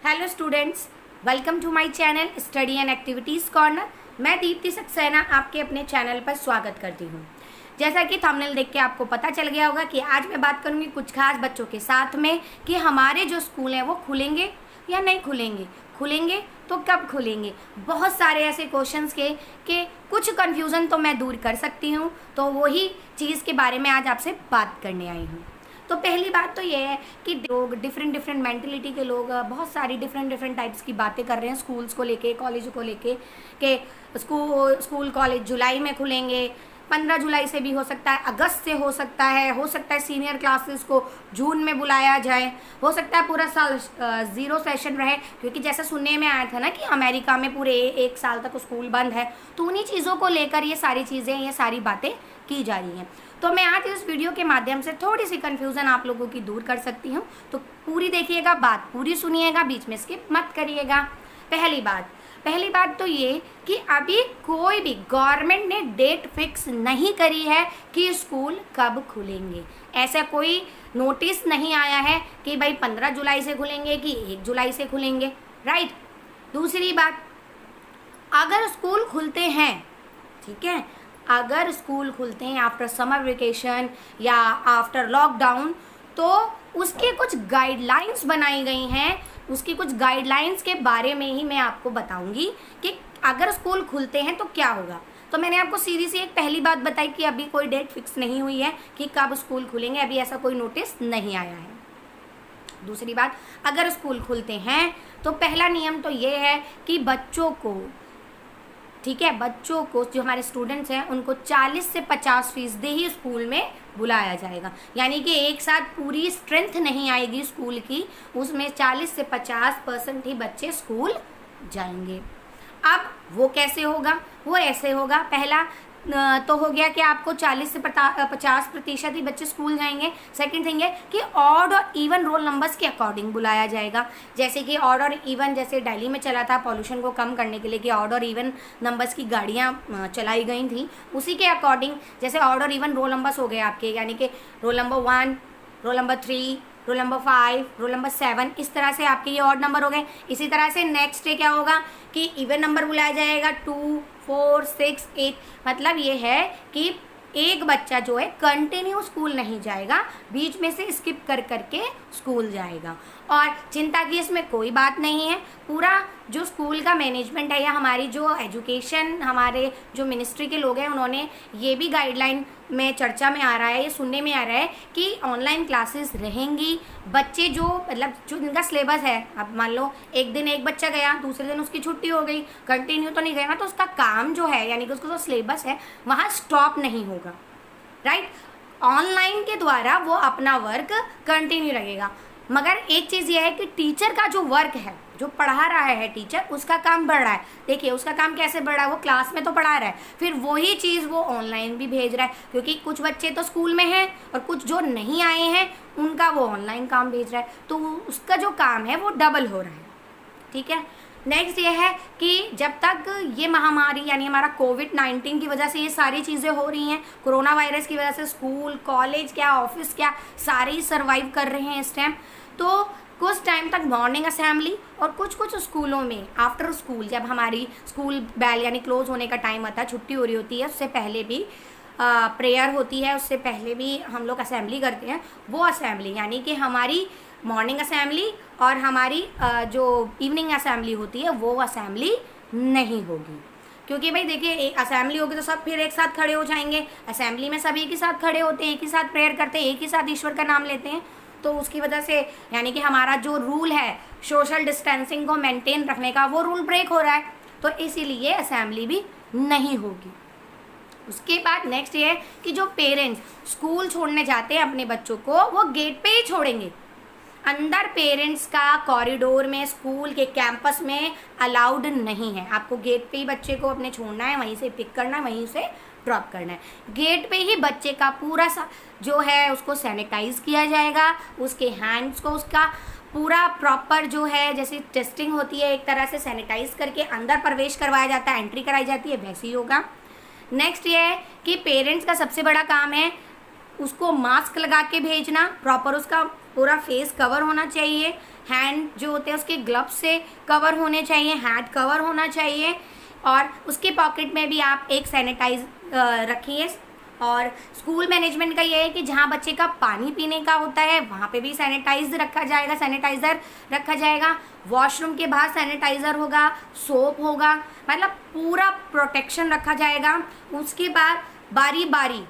Hello students, welcome to my channel study and activities corner. मैं दीप्ति सक्सेना आपके अपने channel पर स्वागत करती हूँ। जैसा कि थंबनेल देख के आपको पता चल गया होगा कि आज मैं बात करूँगी कुछ खास बच्चों के साथ में कि हमारे जो स्कूल हैं वो खुलेंगे या नहीं खुलेंगे, खुलेंगे तो कब खुलेंगे। बहुत सारे ऐसे क्वेश्चंस के कुछ कन्फ्यूज़न तो मैं दूर कर सकती हूँ, तो वही चीज़ के बारे में आज आपसे बात करने आई हूँ। तो पहली बात तो ये है कि लोग डिफरेंट मेंटलिटी के लोग बहुत सारी डिफरेंट टाइप्स की बातें कर रहे हैं स्कूल्स को लेके, कॉलेज को लेके कि स्कूल कॉलेज जुलाई में खुलेंगे, 15 जुलाई से भी हो सकता है, अगस्त से हो सकता है सीनियर क्लासेस को जून में बुलाया जाए, हो सकता है पूरा साल ज़ीरो सेशन रहे, क्योंकि जैसा सुनने में आया था ना कि अमेरिका में पूरे एक साल तक स्कूल बंद है। तो उन्हीं चीज़ों को लेकर ये सारी बातें की जा रही हैं। तो मैं आज इस वीडियो के माध्यम से थोड़ी सी कन्फ्यूज़न आप लोगों की दूर कर सकती हूँ। तो पूरी देखिएगा, बात पूरी सुनिएगा, बीच में स्किप मत करिएगा। पहली बात तो ये कि अभी कोई भी गवर्नमेंट ने डेट फिक्स नहीं करी है कि स्कूल कब खुलेंगे। ऐसा कोई नोटिस नहीं आया है कि भाई 15 जुलाई से खुलेंगे कि 1 जुलाई से खुलेंगे, राइट। दूसरी बात, अगर स्कूल खुलते हैं, ठीक है, अगर स्कूल खुलते हैं आफ्टर समर वेकेशन या आफ्टर लॉकडाउन, तो उसके कुछ गाइडलाइंस बनाई गई हैं। उसकी कुछ गाइडलाइंस के बारे में ही मैं आपको बताऊंगी कि अगर स्कूल खुलते हैं तो क्या होगा। तो मैंने आपको सीधी सी एक पहली बात बताई कि अभी कोई डेट फिक्स नहीं हुई है कि कब स्कूल खुलेंगे, अभी ऐसा कोई नोटिस नहीं आया है। दूसरी बात, अगर स्कूल खुलते हैं तो पहला नियम तो ये है कि बच्चों को, ठीक है, बच्चों को, जो हमारे स्टूडेंट्स हैं उनको 40 से 50% ही स्कूल में बुलाया जाएगा। यानी कि एक साथ पूरी स्ट्रेंथ नहीं आएगी स्कूल की, उसमें 40 से 50% ही बच्चे स्कूल जाएंगे। अब वो कैसे होगा? वो ऐसे होगा, पहला तो हो गया कि आपको 40 से 50% ही बच्चे स्कूल जाएंगे। सेकंड थिंग है कि ऑड और इवन रोल नंबर्स के अकॉर्डिंग बुलाया जाएगा। जैसे कि ऑड और इवन, जैसे दिल्ली में चला था पॉल्यूशन को कम करने के लिए कि ऑड और इवन नंबर्स की गाड़ियाँ चलाई गई थी, उसी के अकॉर्डिंग जैसे ऑड और इवन रोल नंबर्स हो गए आपके, यानी कि roll number 1, roll number 3, roll number 5, roll number 7, इस तरह से आपके ये ऑड नंबर हो गए। इसी तरह से नेक्स्ट डे क्या होगा कि इवन नंबर बुलाया जाएगा, 2, 4, 6, 8। मतलब ये है कि एक बच्चा जो है कंटिन्यू स्कूल नहीं जाएगा, बीच में से स्किप कर करके स्कूल जाएगा। और चिंता की इसमें कोई बात नहीं है। पूरा जो स्कूल का मैनेजमेंट है या हमारी जो एजुकेशन, हमारे जो मिनिस्ट्री के लोग हैं, उन्होंने ये भी गाइडलाइन में चर्चा में आ रहा है, ये सुनने में आ रहा है कि ऑनलाइन क्लासेस रहेंगी। बच्चे जो, मतलब जो जिनका सिलेबस है, अब मान लो एक दिन एक बच्चा गया, दूसरे दिन उसकी छुट्टी हो गई, कंटिन्यू तो नहीं गया ना, तो उसका काम जो है, यानी कि उसका जो सिलेबस है वहाँ स्टॉप नहीं होगा, राइट। ऑनलाइन के द्वारा वो अपना वर्क कंटिन्यू रखेगा। मगर एक चीज़ ये है कि टीचर का जो वर्क है, जो पढ़ा रहा है टीचर, उसका काम बढ़ रहा है। देखिए उसका काम कैसे बढ़ रहा है, वो क्लास में तो पढ़ा रहा है, फिर वही चीज़ वो ऑनलाइन भी भेज रहा है, क्योंकि कुछ बच्चे तो स्कूल में हैं और कुछ जो नहीं आए हैं उनका वो ऑनलाइन काम भेज रहा है, तो उसका जो काम है वो डबल हो रहा है, ठीक है। नेक्स्ट ये है कि जब तक ये महामारी, यानी हमारा कोविड-19 की वजह से ये सारी चीज़ें हो रही हैं, कोरोना वायरस की वजह से स्कूल, कॉलेज क्या, ऑफिस क्या, सारे ही सर्वाइव कर रहे हैं इस टाइम। तो कुछ टाइम तक मॉर्निंग असेंबली और कुछ स्कूलों में आफ्टर स्कूल, जब हमारी स्कूल बेल यानी क्लोज होने का टाइम आता है, छुट्टी हो रही होती है, उससे पहले भी प्रेयर होती है, उससे पहले भी हम लोग असेंबली करते हैं। वो असेंबली यानी कि हमारी मॉर्निंग असेंबली और हमारी जो इवनिंग असेंबली होती है वो असेंबली नहीं होगी, क्योंकि भाई देखिए एक असेंबली होगी तो सब फिर एक साथ खड़े हो जाएंगे। असेंबली में सब एक ही साथ खड़े होते हैं, एक ही साथ प्रेयर करते हैं, एक ही साथ ईश्वर का नाम लेते हैं, तो उसकी वजह से यानी कि हमारा जो रूल है सोशल डिस्टेंसिंग को मेंटेन रखने का, वो रूल ब्रेक हो रहा है, तो इसीलिए असेंबली भी नहीं होगी। उसके बाद नेक्स्ट ये है कि जो पेरेंट्स स्कूल छोड़ने जाते हैं अपने बच्चों को, वो गेट पे ही छोड़ेंगे। अंदर पेरेंट्स का कॉरिडोर में, स्कूल के कैंपस में अलाउड नहीं है। आपको गेट पे ही बच्चे को अपने छोड़ना है, वहीं से पिक करना है, वहीं से ड्रॉप करना है। गेट पे ही बच्चे का पूरा सा जो है उसको सैनिटाइज किया जाएगा, उसके हैंड्स को उसका पूरा प्रॉपर जो है, जैसे टेस्टिंग होती है एक तरह से सैनिटाइज करके अंदर प्रवेश करवाया जाता है, एंट्री कराई जाती है, वैसे ही होगा। नेक्स्ट ये है कि पेरेंट्स का सबसे बड़ा काम है उसको मास्क लगा के भेजना, प्रॉपर उसका पूरा फेस कवर होना चाहिए, हैंड जो होते हैं उसके ग्लव्स से कवर होने चाहिए, हैट कवर होना चाहिए, और उसके पॉकेट में भी आप एक सैनिटाइज रखिए। और स्कूल मैनेजमेंट का ये है कि जहाँ बच्चे का पानी पीने का होता है वहाँ पे भी सैनिटाइजर रखा जाएगा, वॉशरूम के बाहर सैनिटाइज़र होगा, सोप होगा, मतलब पूरा प्रोटेक्शन रखा जाएगा। उसके बाद बारी बारी,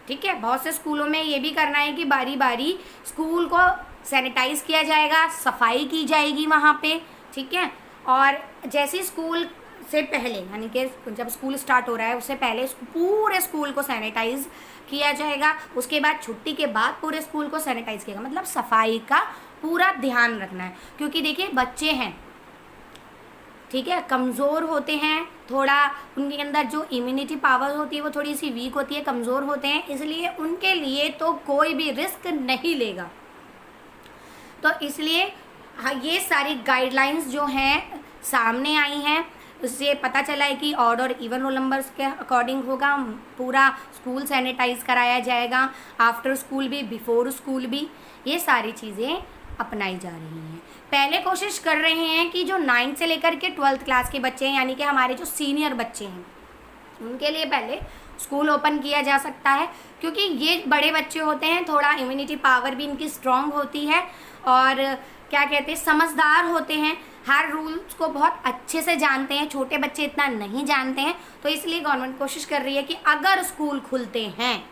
ठीक है, बहुत से स्कूलों में ये भी करना है कि बारी बारी स्कूल को सैनिटाइज किया जाएगा, सफाई की जाएगी वहाँ पे, ठीक है। और जैसे स्कूल से पहले, यानी कि जब स्कूल स्टार्ट हो रहा है उससे पहले पूरे स्कूल को सैनिटाइज किया जाएगा। उसके बाद छुट्टी के बाद पूरे स्कूल को सैनिटाइज किया, मतलब सफाई का पूरा ध्यान रखना है। क्योंकि देखिए बच्चे हैं, ठीक है, कमज़ोर होते हैं, थोड़ा उनके अंदर जो इम्यूनिटी पावर होती है वो थोड़ी सी वीक होती है, कमज़ोर होते हैं, इसलिए उनके लिए तो कोई भी रिस्क नहीं लेगा। तो इसलिए हाँ, ये सारी गाइडलाइंस जो हैं सामने आई हैं, उससे पता चला है कि ऑड और इवन रोल नंबर्स के अकॉर्डिंग होगा, पूरा स्कूल सैनिटाइज कराया जाएगा, आफ्टर स्कूल भी, बिफोर स्कूल भी, ये सारी चीज़ें अपनाई जा रही हैं। पहले कोशिश कर रहे हैं कि जो 9th से लेकर के 12th क्लास के बच्चे हैं, यानी कि हमारे जो सीनियर बच्चे हैं, उनके लिए पहले स्कूल ओपन किया जा सकता है। क्योंकि ये बड़े बच्चे होते हैं, थोड़ा इम्यूनिटी पावर भी इनकी स्ट्रांग होती है, और क्या कहते हैं, समझदार होते हैं, हर रूल्स को बहुत अच्छे से जानते हैं, छोटे बच्चे इतना नहीं जानते हैं। तो इसलिए गवर्नमेंट कोशिश कर रही है कि अगर स्कूल खुलते हैं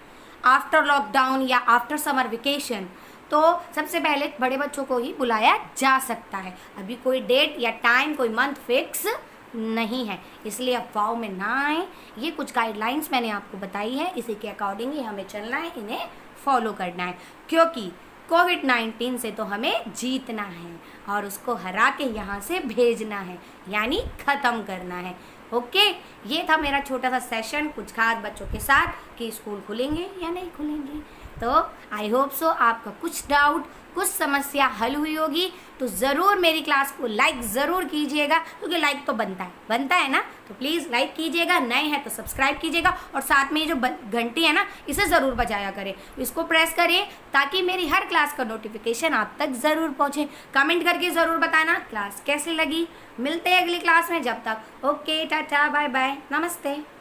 आफ्टर लॉकडाउन या आफ्टर समर वेकेशन, तो सबसे पहले बड़े बच्चों को ही बुलाया जा सकता है। अभी कोई डेट या टाइम, कोई मंथ फिक्स नहीं है, इसलिए अफवाहों में ना आए। ये कुछ गाइडलाइंस मैंने आपको बताई है, इसी के अकॉर्डिंग ही हमें चलना है, इन्हें फॉलो करना है। क्योंकि कोविड-19 से तो हमें जीतना है और उसको हरा के यहाँ से भेजना है, यानी ख़त्म करना है। ओके, ये था मेरा छोटा सा सेशन कुछ खास बच्चों के साथ कि स्कूल खुलेंगे या नहीं खुलेंगे। तो आई होप सो आपका कुछ डाउट, कुछ समस्या हल हुई होगी। तो ज़रूर मेरी क्लास को लाइक ज़रूर कीजिएगा, क्योंकि लाइक तो बनता है ना, तो प्लीज़ लाइक कीजिएगा, नए हैं तो सब्सक्राइब कीजिएगा, और साथ में ये जो घंटी है ना, इसे ज़रूर बजाया करें, इसको प्रेस करिए ताकि मेरी हर क्लास का नोटिफिकेशन आप तक ज़रूर पहुँचे। कमेंट करके ज़रूर बताना क्लास कैसी लगी। मिलते हैं अगली क्लास में, जब तक ओके, टाटा, बाय बाय, नमस्ते।